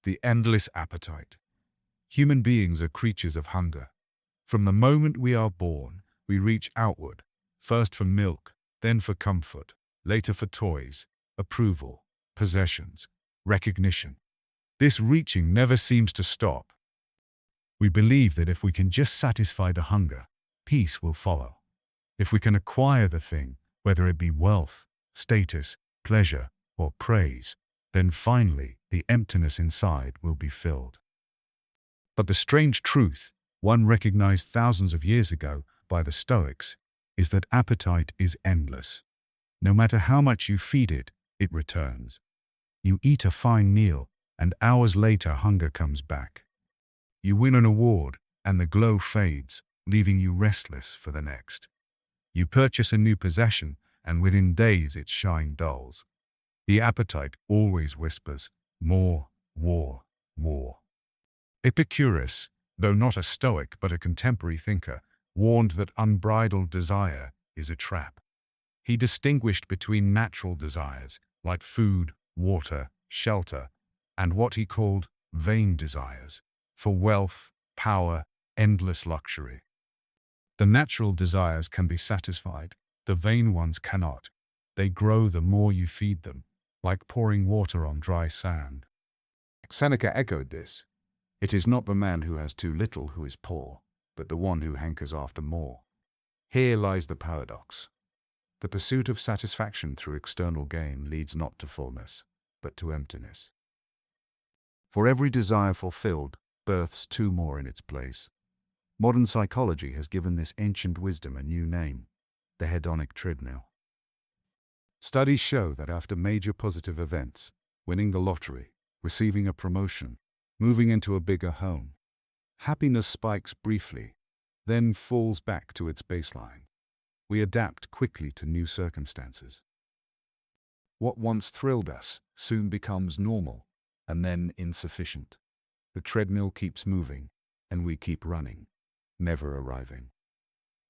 The endless appetite. Human beings are creatures of hunger. From the moment we are born, we reach outward, first for milk, then for comfort, later for toys, approval, possessions, recognition. This reaching never seems to stop. We believe that if we can just satisfy the hunger, peace will follow. If we can acquire the thing, whether it be wealth, status, pleasure, or praise, then finally the emptiness inside will be filled. But the strange truth, one recognized thousands of years ago by the Stoics, is that appetite is endless. No matter how much you feed it, it returns. You eat a fine meal, and hours later hunger comes back. You win an award, and the glow fades, leaving you restless for the next. You purchase a new possession, and within days its shine dulls. The appetite always whispers, more, more, more. Epicurus, though not a Stoic but a contemporary thinker, warned that unbridled desire is a trap. He distinguished between natural desires, like food, water, shelter, and what he called vain desires, for wealth, power, endless luxury. The natural desires can be satisfied, the vain ones cannot. They grow the more you feed them, like pouring water on dry sand. Seneca echoed this. It is not the man who has too little who is poor, but the one who hankers after more. Here lies the paradox. The pursuit of satisfaction through external gain leads not to fullness, but to emptiness. For every desire fulfilled, births two more in its place. Modern psychology has given this ancient wisdom a new name, the hedonic treadmill. Studies show that after major positive events, winning the lottery, receiving a promotion, moving into a bigger home, happiness spikes briefly, then falls back to its baseline. We adapt quickly to new circumstances. What once thrilled us soon becomes normal, and then insufficient. The treadmill keeps moving, and we keep running, never arriving.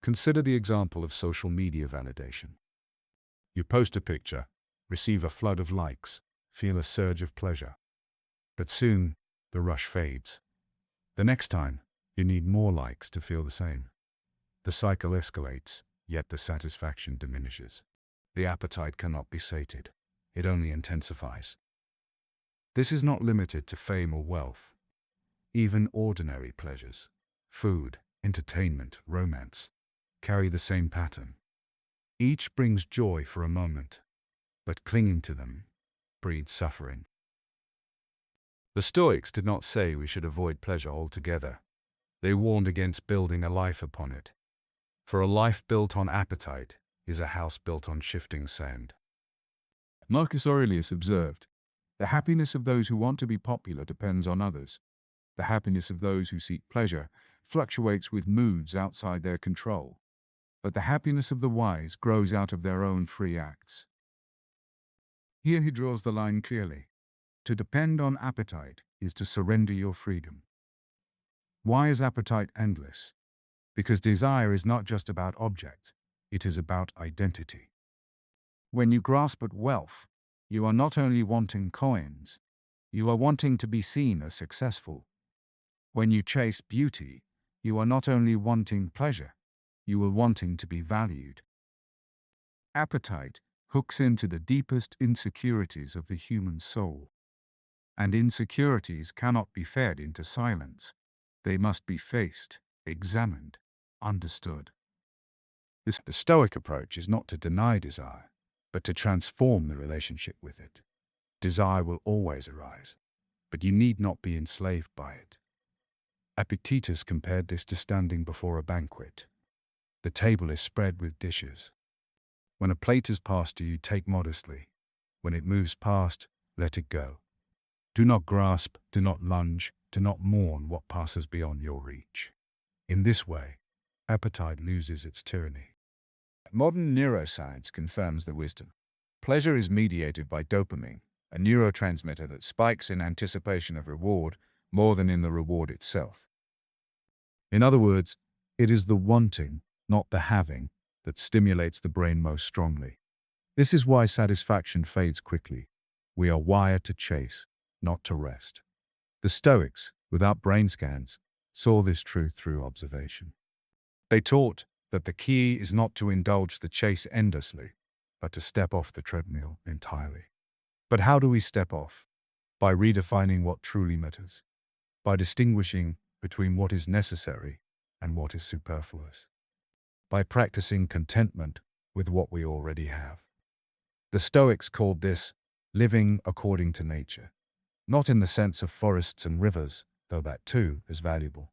Consider the example of social media validation. You post a picture, receive a flood of likes, feel a surge of pleasure. But soon, the rush fades. The next time, you need more likes to feel the same. The cycle escalates, yet the satisfaction diminishes. The appetite cannot be sated. It only intensifies. This is not limited to fame or wealth. Even ordinary pleasures, food, entertainment, romance, carry the same pattern. Each brings joy for a moment, but clinging to them breeds suffering. The Stoics did not say we should avoid pleasure altogether. They warned against building a life upon it. For a life built on appetite is a house built on shifting sand. Marcus Aurelius observed, "The happiness of those who want to be popular depends on others. The happiness of those who seek pleasure fluctuates with moods outside their control. But the happiness of the wise grows out of their own free acts." Here he draws the line clearly. To depend on appetite is to surrender your freedom. Why is appetite endless? Because desire is not just about objects, it is about identity. When you grasp at wealth, you are not only wanting coins, you are wanting to be seen as successful. When you chase beauty, you are not only wanting pleasure, you are wanting to be valued. Appetite hooks into the deepest insecurities of the human soul. And insecurities cannot be fed into silence. They must be faced, examined, understood. The Stoic approach is not to deny desire, but to transform the relationship with it. Desire will always arise, but you need not be enslaved by it. Epictetus compared this to standing before a banquet. The table is spread with dishes. When a plate is passed to you, take modestly. When it moves past, let it go. Do not grasp, do not lunge, do not mourn what passes beyond your reach. In this way, appetite loses its tyranny. Modern neuroscience confirms the wisdom. Pleasure is mediated by dopamine, a neurotransmitter that spikes in anticipation of reward more than in the reward itself. In other words, it is the wanting, not the having, that stimulates the brain most strongly. This is why satisfaction fades quickly. We are wired to chase, not to rest. The Stoics, without brain scans, saw this truth through observation. They taught that the key is not to indulge the chase endlessly, but to step off the treadmill entirely. But how do we step off? By redefining what truly matters, by distinguishing between what is necessary and what is superfluous, by practicing contentment with what we already have. The Stoics called this living according to nature, not in the sense of forests and rivers, though that too is valuable,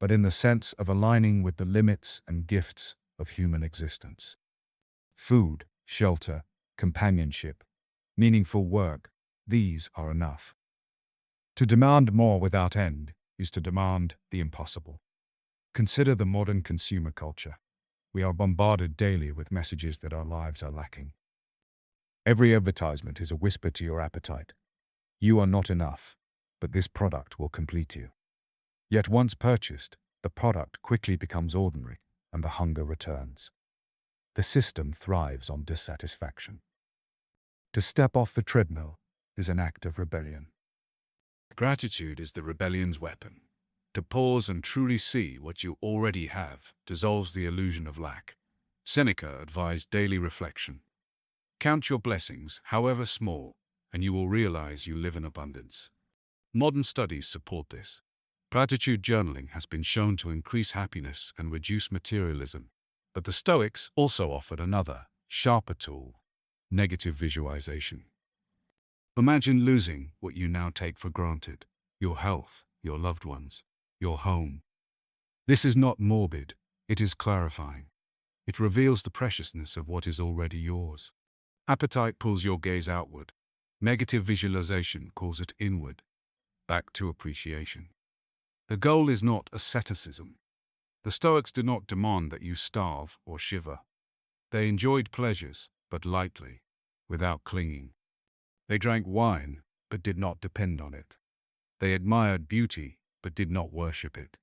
but in the sense of aligning with the limits and gifts of human existence. Food, shelter, companionship, meaningful work, these are enough. To demand more without end is to demand the impossible. Consider the modern consumer culture. We are bombarded daily with messages that our lives are lacking. Every advertisement is a whisper to your appetite. You are not enough, but this product will complete you. Yet once purchased, the product quickly becomes ordinary and the hunger returns. The system thrives on dissatisfaction. To step off the treadmill is an act of rebellion. Gratitude is the rebellion's weapon. To pause and truly see what you already have dissolves the illusion of lack. Seneca advised daily reflection. Count your blessings, however small, and you will realize you live in abundance. Modern studies support this. Gratitude journaling has been shown to increase happiness and reduce materialism. But the Stoics also offered another, sharper tool: negative visualization. Imagine losing what you now take for granted: your health, your loved ones, your home. This is not morbid, it is clarifying. It reveals the preciousness of what is already yours. Appetite pulls your gaze outward. Negative visualization calls it inward, back to appreciation. The goal is not asceticism. The Stoics did not demand that you starve or shiver. They enjoyed pleasures, but lightly, without clinging. They drank wine, but did not depend on it. They admired beauty, but did not worship it.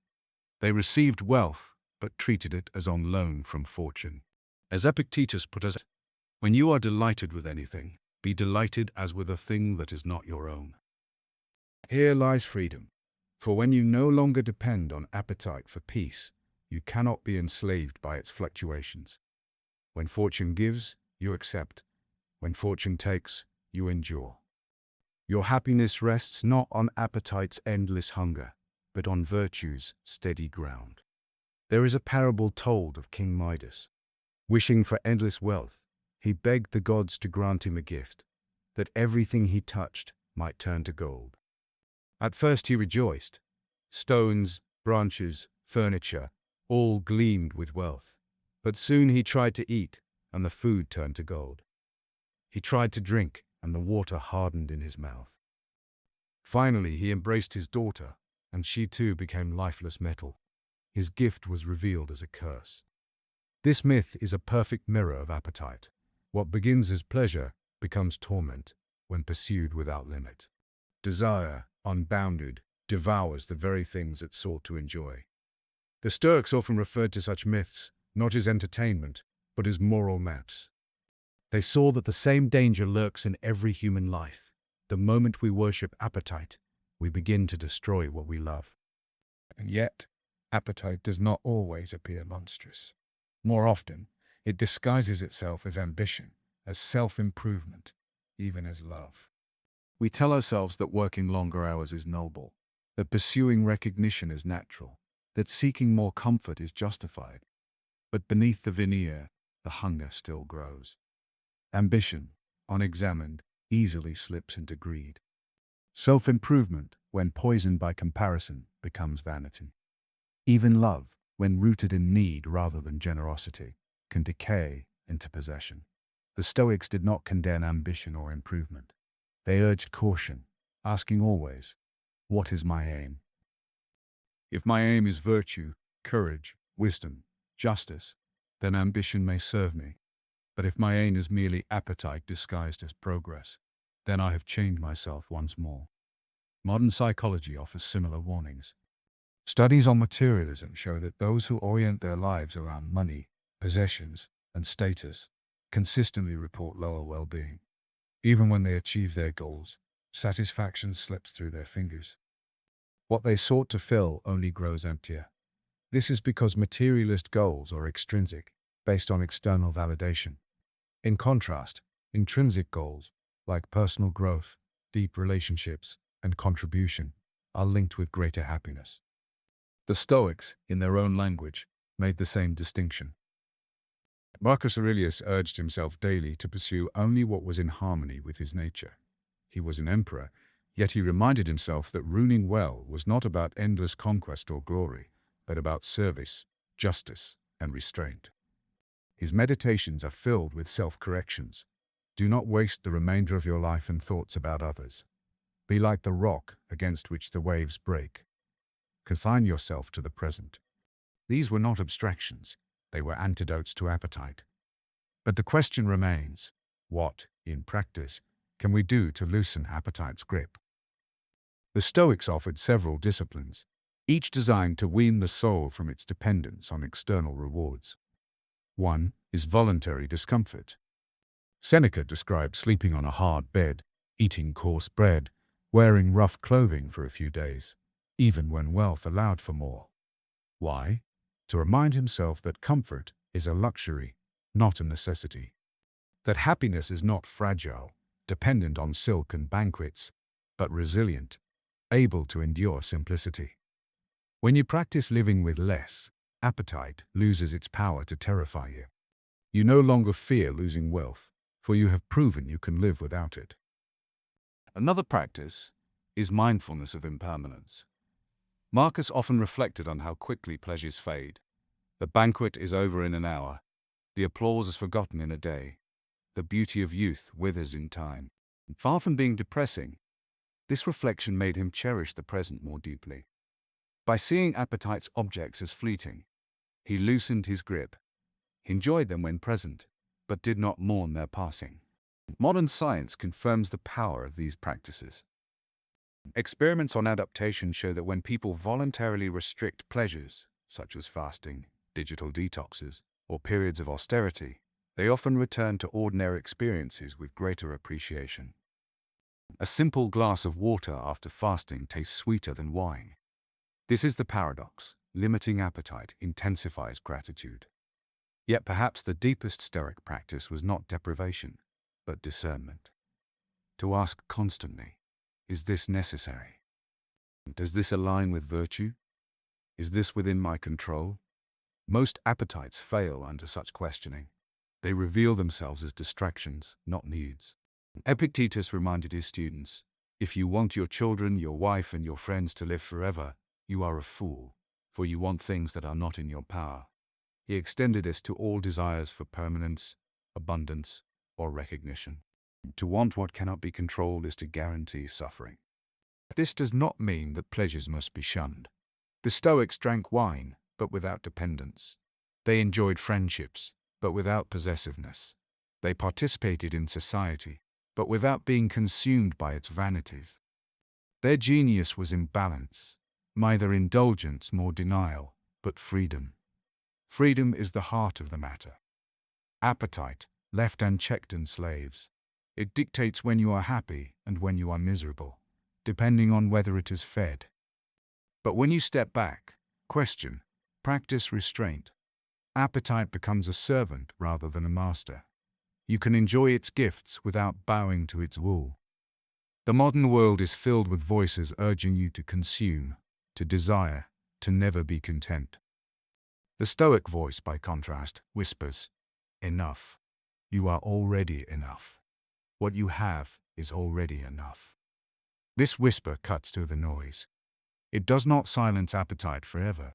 They received wealth, but treated it as on loan from fortune. As Epictetus put it, when you are delighted with anything, be delighted as with a thing that is not your own. Here lies freedom, for when you no longer depend on appetite for peace, you cannot be enslaved by its fluctuations. When fortune gives, you accept. When fortune takes, you endure. Your happiness rests not on appetite's endless hunger, but on virtue's steady ground. There is a parable told of King Midas. Wishing for endless wealth, he begged the gods to grant him a gift, that everything he touched might turn to gold. At first he rejoiced. Stones, branches, furniture, all gleamed with wealth. But soon he tried to eat, and the food turned to gold. He tried to drink, and the water hardened in his mouth. Finally he embraced his daughter, and she too became lifeless metal. His gift was revealed as a curse. This myth is a perfect mirror of appetite. What begins as pleasure becomes torment when pursued without limit. Desire, unbounded, devours the very things it sought to enjoy. The Stoics often referred to such myths not as entertainment, but as moral maps. They saw that the same danger lurks in every human life. The moment we worship appetite, we begin to destroy what we love. And yet, appetite does not always appear monstrous. More often, it disguises itself as ambition, as self-improvement, even as love. We tell ourselves that working longer hours is noble, that pursuing recognition is natural, that seeking more comfort is justified. But beneath the veneer, the hunger still grows. Ambition, unexamined, easily slips into greed. Self-improvement, when poisoned by comparison, becomes vanity. Even love, when rooted in need rather than generosity, can decay into possession. The Stoics did not condemn ambition or improvement. They urged caution, asking always, "What is my aim?" If my aim is virtue, courage, wisdom, justice, then ambition may serve me. But if my aim is merely appetite disguised as progress, then I have chained myself once more. Modern psychology offers similar warnings. Studies on materialism show that those who orient their lives around money, possessions, and status consistently report lower well-being. Even when they achieve their goals, satisfaction slips through their fingers. What they sought to fill only grows emptier. This is because materialist goals are extrinsic, based on external validation. In contrast, intrinsic goals, like personal growth, deep relationships, and contribution, are linked with greater happiness. The Stoics, in their own language, made the same distinction. Marcus Aurelius urged himself daily to pursue only what was in harmony with his nature. He was an emperor, yet he reminded himself that ruling well was not about endless conquest or glory, but about service, justice, and restraint. His meditations are filled with self-corrections. Do not waste the remainder of your life in thoughts about others. Be like the rock against which the waves break. Confine yourself to the present. These were not abstractions, they were antidotes to appetite. But the question remains, what, in practice, can we do to loosen appetite's grip? The Stoics offered several disciplines, each designed to wean the soul from its dependence on external rewards. One is voluntary discomfort. Seneca described sleeping on a hard bed, eating coarse bread, wearing rough clothing for a few days, even when wealth allowed for more. Why? To remind himself that comfort is a luxury, not a necessity. That happiness is not fragile, dependent on silk and banquets, but resilient, able to endure simplicity. When you practice living with less, appetite loses its power to terrify you. You no longer fear losing wealth, for you have proven you can live without it. Another practice is mindfulness of impermanence. Marcus often reflected on how quickly pleasures fade. The banquet is over in an hour. The applause is forgotten in a day. The beauty of youth withers in time. Far from being depressing, this reflection made him cherish the present more deeply. By seeing appetite's objects as fleeting, he loosened his grip. He enjoyed them when present, but did not mourn their passing. Modern science confirms the power of these practices. Experiments on adaptation show that when people voluntarily restrict pleasures, such as fasting, digital detoxes, or periods of austerity, they often return to ordinary experiences with greater appreciation. A simple glass of water after fasting tastes sweeter than wine. This is the paradox. Limiting appetite intensifies gratitude. Yet perhaps the deepest Stoic practice was not deprivation, but discernment. To ask constantly, is this necessary? Does this align with virtue? Is this within my control? Most appetites fail under such questioning. They reveal themselves as distractions, not needs. Epictetus reminded his students, if you want your children, your wife, and your friends to live forever, you are a fool, for you want things that are not in your power. He extended this to all desires for permanence, abundance, or recognition. To want what cannot be controlled is to guarantee suffering. This does not mean that pleasures must be shunned. The Stoics drank wine, but without dependence. They enjoyed friendships, but without possessiveness. They participated in society, but without being consumed by its vanities. Their genius was in balance, neither indulgence nor denial, but freedom. Freedom is the heart of the matter. Appetite, left unchecked, enslaves. It dictates when you are happy and when you are miserable, depending on whether it is fed. But when you step back, question, practice restraint, appetite becomes a servant rather than a master. You can enjoy its gifts without bowing to its rule. The modern world is filled with voices urging you to consume, to desire, to never be content. The Stoic voice, by contrast, whispers, enough. You are already enough. What you have is already enough. This whisper cuts through the noise. It does not silence appetite forever,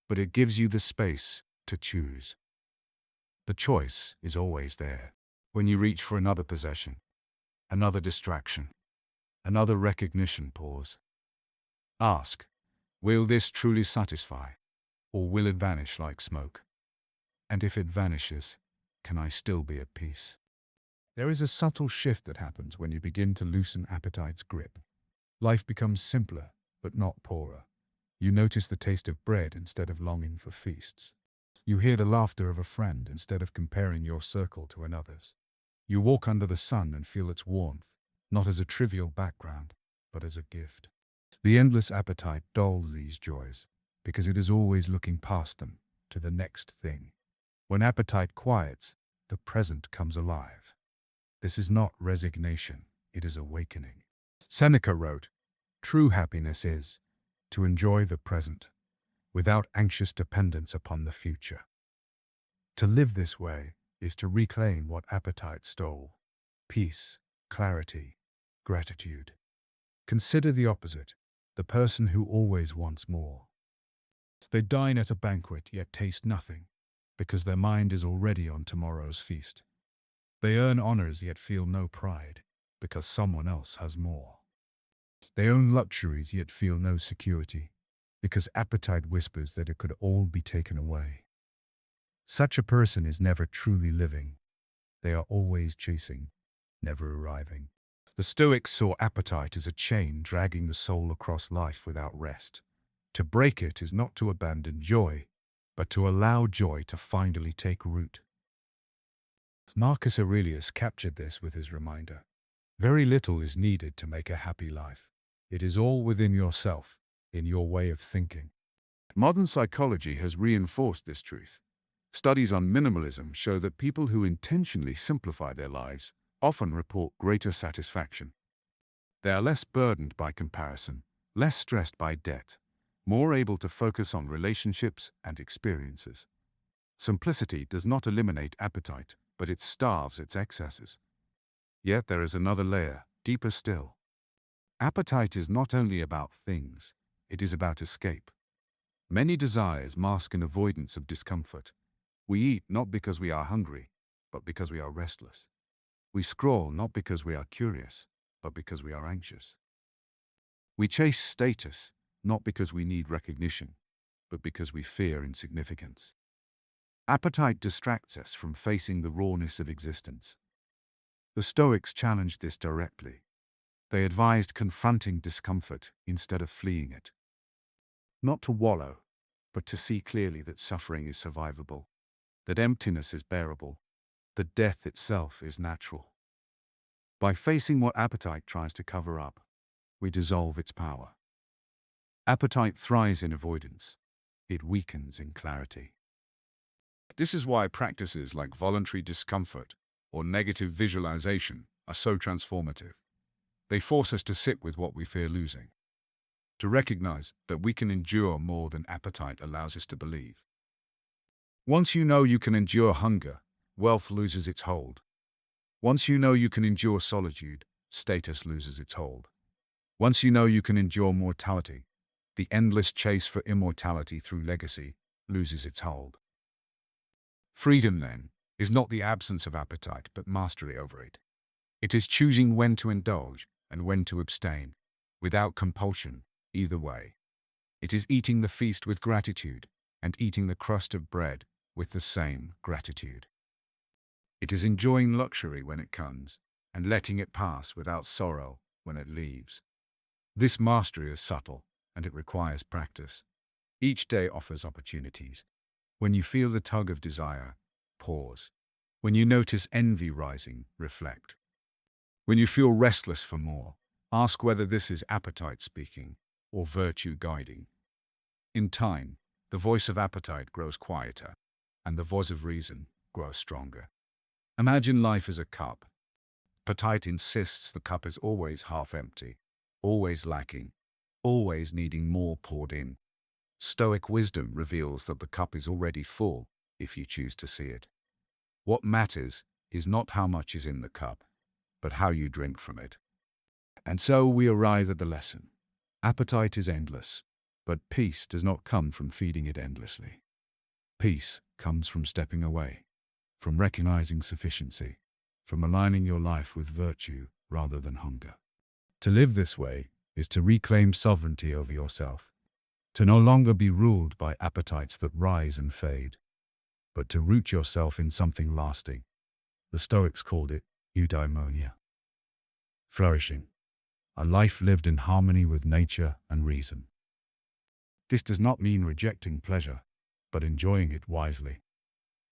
but it gives you the space to choose. The choice is always there. When you reach for another possession, another distraction, another recognition pause. Ask, will this truly satisfy, or will it vanish like smoke? And if it vanishes, can I still be at peace? There is a subtle shift that happens when you begin to loosen appetite's grip. Life becomes simpler, but not poorer. You notice the taste of bread instead of longing for feasts. You hear the laughter of a friend instead of comparing your circle to another's. You walk under the sun and feel its warmth, not as a trivial background, but as a gift. The endless appetite dulls these joys because it is always looking past them to the next thing. When appetite quiets, the present comes alive. This is not resignation, it is awakening. Seneca wrote, "True happiness is to enjoy the present without anxious dependence upon the future." To live this way is to reclaim what appetite stole: peace, clarity, gratitude. Consider the opposite, the person who always wants more. They dine at a banquet yet taste nothing, because their mind is already on tomorrow's feast. They earn honors yet feel no pride, because someone else has more. They own luxuries yet feel no security, because appetite whispers that it could all be taken away. Such a person is never truly living. They are always chasing, never arriving. The Stoics saw appetite as a chain dragging the soul across life without rest. To break it is not to abandon joy, but to allow joy to finally take root. Marcus Aurelius captured this with his reminder: very little is needed to make a happy life. It is all within yourself, in your way of thinking. Modern psychology has reinforced this truth. Studies on minimalism show that people who intentionally simplify their lives often report greater satisfaction. They are less burdened by comparison, less stressed by debt, more able to focus on relationships and experiences. Simplicity does not eliminate appetite, but it starves its excesses. Yet there is another layer, deeper still. Appetite is not only about things, it is about escape. Many desires mask an avoidance of discomfort. We eat not because we are hungry, but because we are restless. We scroll not because we are curious, but because we are anxious. We chase status not because we need recognition, but because we fear insignificance. Appetite distracts us from facing the rawness of existence. The Stoics challenged this directly. They advised confronting discomfort instead of fleeing it. Not to wallow, but to see clearly that suffering is survivable, that emptiness is bearable, that death itself is natural. By facing what appetite tries to cover up, we dissolve its power. Appetite thrives in avoidance. It weakens in clarity. This is why practices like voluntary discomfort or negative visualization are so transformative. They force us to sit with what we fear losing, to recognize that we can endure more than appetite allows us to believe. Once you know you can endure hunger, wealth loses its hold. Once you know you can endure solitude, status loses its hold. Once you know you can endure mortality, the endless chase for immortality through legacy loses its hold. Freedom, then, is not the absence of appetite, but mastery over it. It is choosing when to indulge and when to abstain, without compulsion, either way. It is eating the feast with gratitude and eating the crust of bread with the same gratitude. It is enjoying luxury when it comes and letting it pass without sorrow when it leaves. This mastery is subtle and it requires practice. Each day offers opportunities. When you feel the tug of desire, pause. When you notice envy rising, reflect. When you feel restless for more, ask whether this is appetite speaking or virtue guiding. In time, the voice of appetite grows quieter, and the voice of reason grows stronger. Imagine life as a cup. Appetite insists the cup is always half empty, always lacking, always needing more poured in. Stoic wisdom reveals that the cup is already full if you choose to see it. What matters is not how much is in the cup, but how you drink from it. And so we arrive at the lesson. Appetite is endless, but peace does not come from feeding it endlessly. Peace comes from stepping away, from recognizing sufficiency, from aligning your life with virtue rather than hunger. To live this way is to reclaim sovereignty over yourself, to no longer be ruled by appetites that rise and fade, but to root yourself in something lasting. The Stoics called it eudaimonia. Flourishing, a life lived in harmony with nature and reason. This does not mean rejecting pleasure, but enjoying it wisely.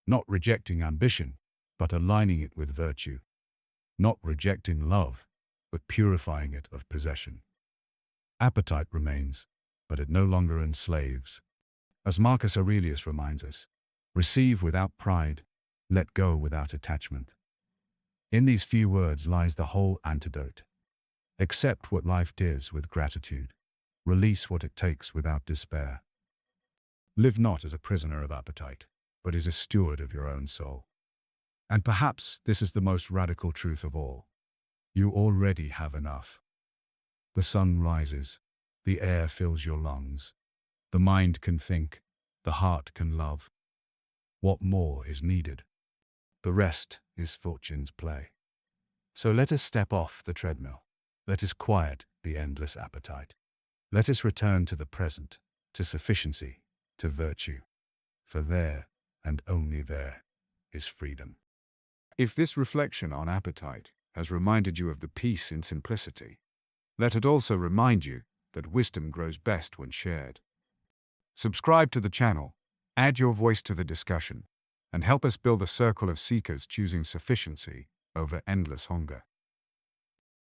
Not rejecting ambition, but aligning it with virtue. Not rejecting love, but purifying it of possession. Appetite remains, but it no longer enslaves. As Marcus Aurelius reminds us, receive without pride, let go without attachment. In these few words lies the whole antidote. Accept what life gives with gratitude. Release what it takes without despair. Live not as a prisoner of appetite, but as a steward of your own soul. And perhaps this is the most radical truth of all. You already have enough. The sun rises, the air fills your lungs, the mind can think, the heart can love. What more is needed? The rest is fortune's play. So let us step off the treadmill. Let us quiet the endless appetite. Let us return to the present, to sufficiency, to virtue. For there, and only there, is freedom. If this reflection on appetite has reminded you of the peace in simplicity, let it also remind you that wisdom grows best when shared. Subscribe to the channel, add your voice to the discussion, and help us build a circle of seekers choosing sufficiency over endless hunger.